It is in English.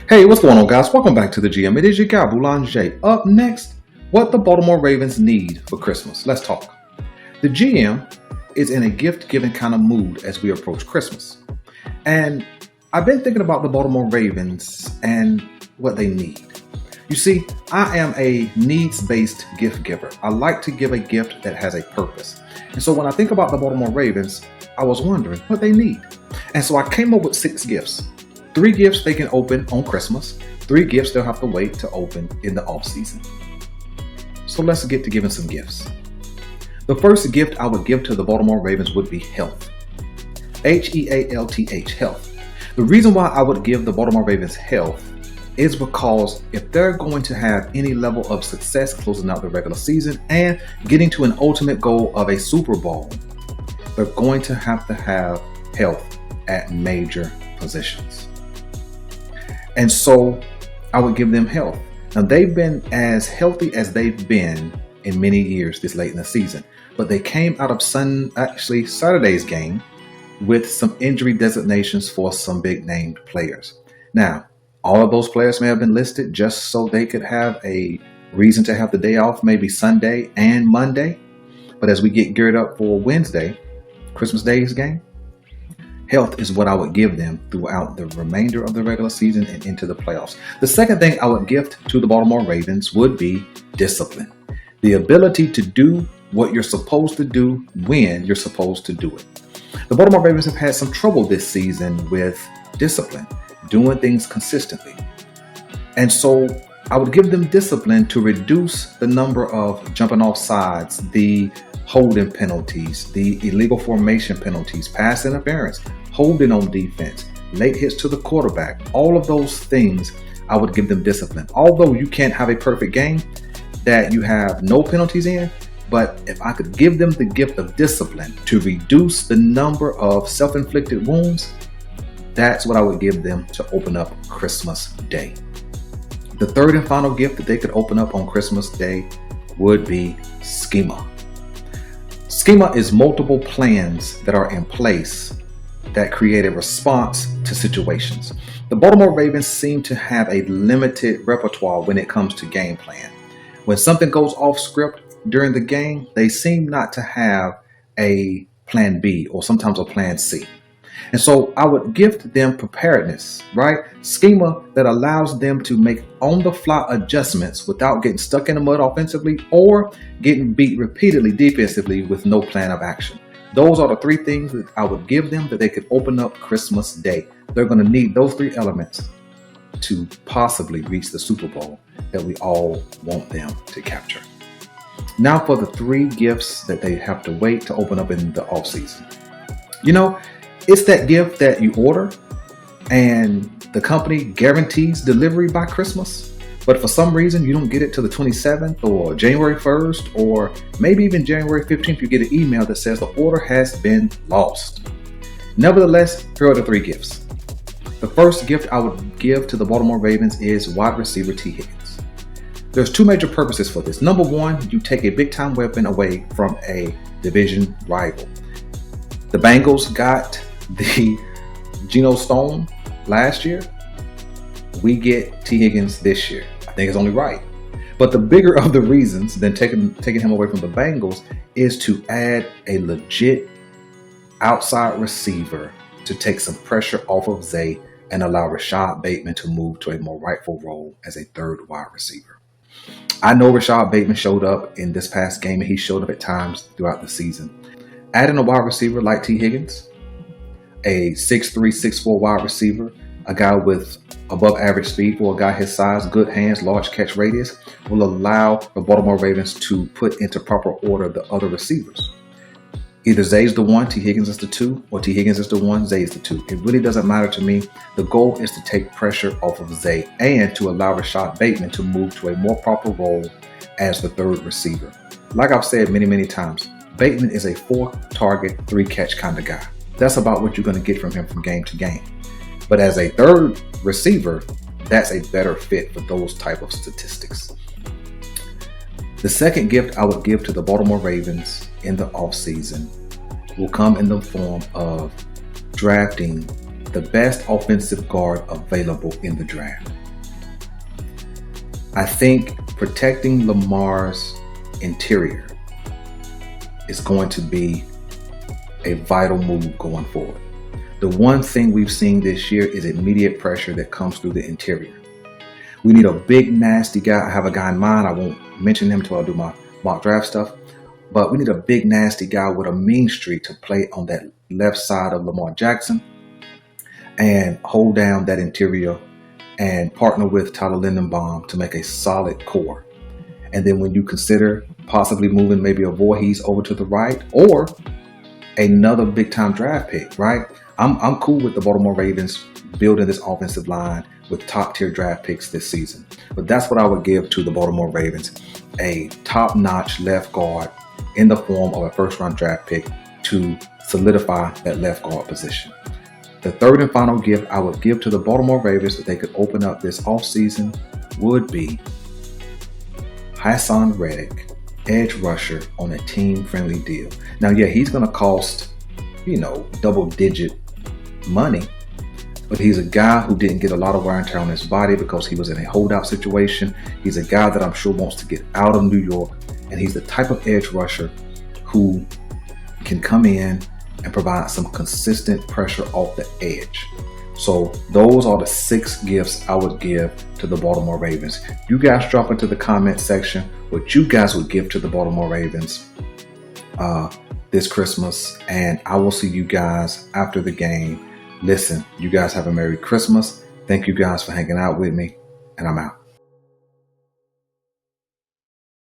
Hey, what's going on, guys? Welcome back to the GM. It is your guy, Boulanger. Up next, what the Baltimore Ravens need for Christmas. Let's talk. The GM is in a gift-giving kind of mood as we approach Christmas. And I've been thinking about the Baltimore Ravens and what they need. You see, I am a needs-based gift giver. I like to give a gift that has a purpose. And so when I think about the Baltimore Ravens, I was wondering what they need. And so I came up with 6 gifts. 3 gifts they can open on Christmas. 3 gifts they'll have to wait to open in the off-season. So let's get to giving some gifts. The first gift I would give to the Baltimore Ravens would be health. H-E-A-L-T-H, health. The reason why I would give the Baltimore Ravens health is because if they're going to have any level of success closing out the regular season and getting to an ultimate goal of a Super Bowl, they're going to have health at major positions. And so I would give them health. Now, they've been as healthy as they've been in many years this late in the season, but they came out of Saturday's game with some injury designations for some big named players. Now, all of those players may have been listed just so they could have a reason to have the day off, maybe Sunday and Monday. But as we get geared up for Wednesday, Christmas Day's game, health is what I would give them throughout the remainder of the regular season and into the playoffs. The second thing I would gift to the Baltimore Ravens would be discipline. The ability to do what you're supposed to do when you're supposed to do it. The Baltimore Ravens have had some trouble this season with discipline, doing things consistently. And so I would give them discipline to reduce the number of jumping off sides, the holding penalties, the illegal formation penalties, pass interference, holding on defense, late hits to the quarterback. All of those things, I would give them discipline. Although you can't have a perfect game that you have no penalties in, but if I could give them the gift of discipline to reduce the number of self-inflicted wounds, that's what I would give them to open up Christmas Day. The third and final gift that they could open up on Christmas Day would be schema. Schema is multiple plans that are in place that create a response to situations. The Baltimore Ravens seem to have a limited repertoire when it comes to game plan. When something goes off script during the game, they seem not to have a plan B or sometimes a plan C. And so I would gift them preparedness, right? Schema that allows them to make on-the-fly adjustments without getting stuck in the mud offensively or getting beat repeatedly defensively with no plan of action. Those are the 3 things that I would give them that they could open up Christmas Day. They're going to need those 3 elements to possibly reach the Super Bowl that we all want them to capture. Now for the 3 gifts that they have to wait to open up in the offseason. It's that gift that you order and the company guarantees delivery by Christmas, but for some reason you don't get it till the 27th or January 1st or maybe even January 15th. You get an email that says the order has been lost. Nevertheless, here are the 3 gifts. The first gift I would give to the Baltimore Ravens is wide receiver T. Higgins. There's 2 major purposes for this. Number 1, you take a big-time weapon away from a division rival. The Bengals got the Geno Stone last year. We get T. Higgins this year. I think it's only right. But the bigger of the reasons than taking him away from the Bengals is to add a legit outside receiver to take some pressure off of Zay and allow Rashad Bateman to move to a more rightful role as a 3rd wide receiver. I know Rashad Bateman showed up in this past game and he showed up at times throughout the season. Adding a wide receiver like T. Higgins, a 6'3", 6'4" wide receiver, a guy with above average speed for a guy his size, good hands, large catch radius, will allow the Baltimore Ravens to put into proper order the other receivers. Either Zay's the 1, T. Higgins is the 2, or T. Higgins is the 1, Zay is the 2. It really doesn't matter to me. The goal is to take pressure off of Zay and to allow Rashad Bateman to move to a more proper role as the 3rd receiver. Like I've said many, many times, Bateman is a 4-target, 3-catch kind of guy. That's about what you're going to get from him from game to game. But as a 3rd receiver, that's a better fit for those type of statistics. The second gift I would give to the Baltimore Ravens in the offseason will come in the form of drafting the best offensive guard available in the draft. I think protecting Lamar's interior is going to be a vital move going forward. The one thing we've seen this year is immediate pressure that comes through the interior. We need a big, nasty guy. I have a guy in mind. I won't mention him until I do my mock draft stuff. But we need a big, nasty guy with a mean streak to play on that left side of Lamar Jackson and hold down that interior and partner with Tyler Lindenbaum to make a solid core. And then when you consider possibly moving maybe a Voorhees over to the right or another big time draft pick, right? I'm cool with the Baltimore Ravens building this offensive line with top tier draft picks this season. But that's what I would give to the Baltimore Ravens, a top notch left guard in the form of a first round draft pick to solidify that left guard position. The third and final gift I would give to the Baltimore Ravens that they could open up this offseason would be Hassan Reddick, edge rusher on a team-friendly deal. Now, yeah, he's going to cost, double-digit money, but he's a guy who didn't get a lot of wear and tear on his body because he was in a holdout situation. He's a guy that I'm sure wants to get out of New York, and he's the type of edge rusher who can come in and provide some consistent pressure off the edge. So those are the 6 gifts I would give to the Baltimore Ravens. You guys drop into the comment section what you guys would give to the Baltimore Ravens this Christmas, and I will see you guys after the game. Listen, you guys have a Merry Christmas. Thank you guys for hanging out with me, and I'm out.